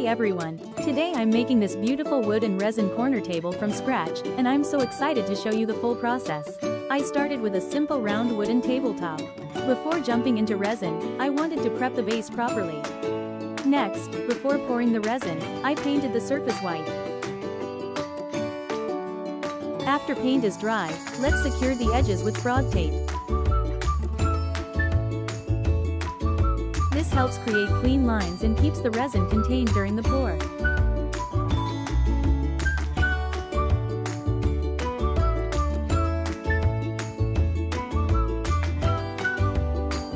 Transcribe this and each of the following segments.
Hey everyone, today I'm making this beautiful wood and resin corner table from scratch, and I'm so excited to show you the full process. I started with a simple round wooden tabletop. Before jumping into resin, I wanted to prep the base properly. Next, before pouring the resin, I painted the surface white. After paint is dry, let's secure the edges with frog tape. This helps create clean lines and keeps the resin contained during the pour.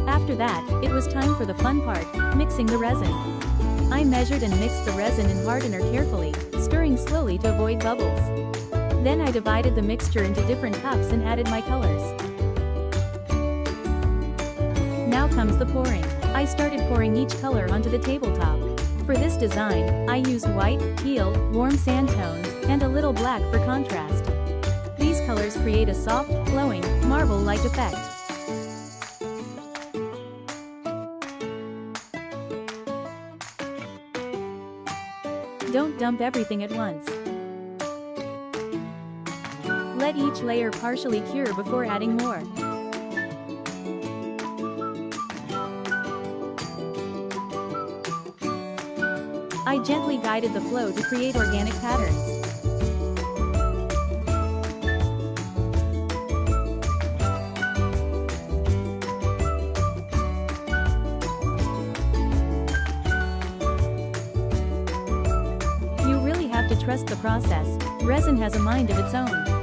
After that, it was time for the fun part, mixing the resin. I measured and mixed the resin and hardener carefully, stirring slowly to avoid bubbles. Then I divided the mixture into different cups and added my colors. Now comes the pouring. I started pouring each color onto the tabletop. For this design, I used white, teal, warm sand tones, and a little black for contrast. These colors create a soft, glowing, marble-like effect. Don't dump everything at once. Let each layer partially cure before adding more. I gently guided the flow to create organic patterns. You really have to trust the process. Resin has a mind of its own.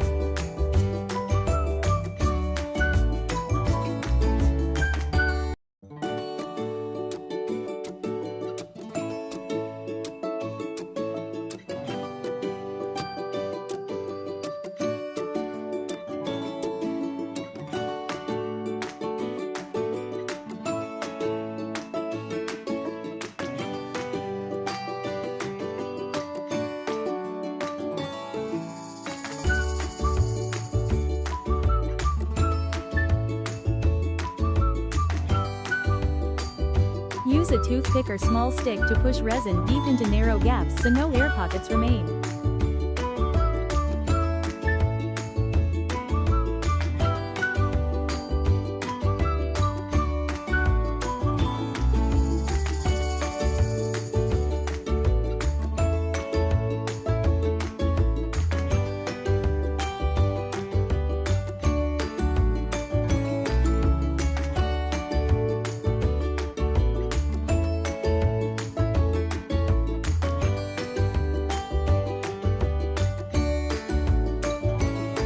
Use a toothpick or small stick to push resin deep into narrow gaps so no air pockets remain.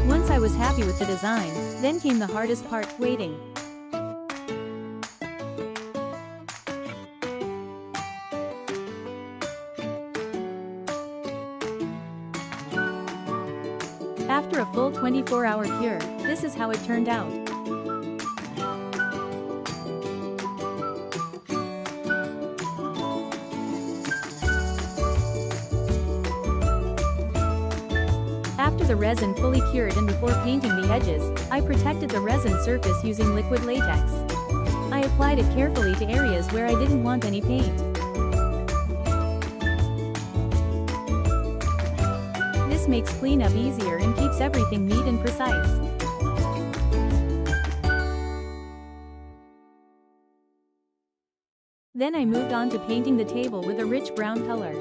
Once I was happy with the design, then came the hardest part, waiting. After a full 24-hour cure, this is how it turned out. After the resin fully cured and before painting the edges, I protected the resin surface using liquid latex. I applied it carefully to areas where I didn't want any paint. This makes cleanup easier and keeps everything neat and precise. Then I moved on to painting the table with a rich brown color.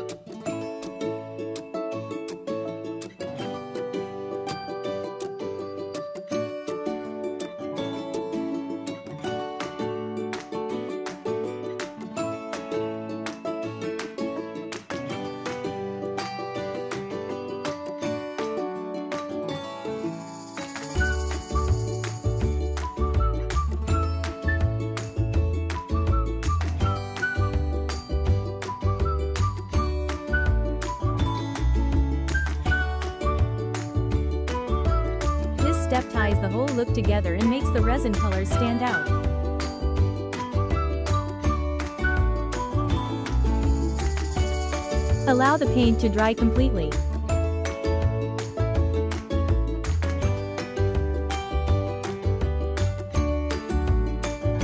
This step ties the whole look together and makes the resin colors stand out. Allow the paint to dry completely.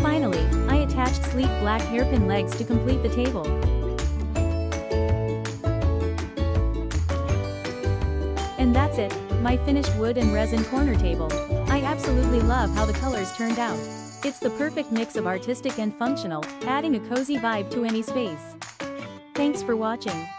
Finally, I attached sleek black hairpin legs to complete the table. And that's it, my finished wood and resin corner table. I absolutely love how the colors turned out. It's the perfect mix of artistic and functional, adding a cozy vibe to any space. Thanks for watching.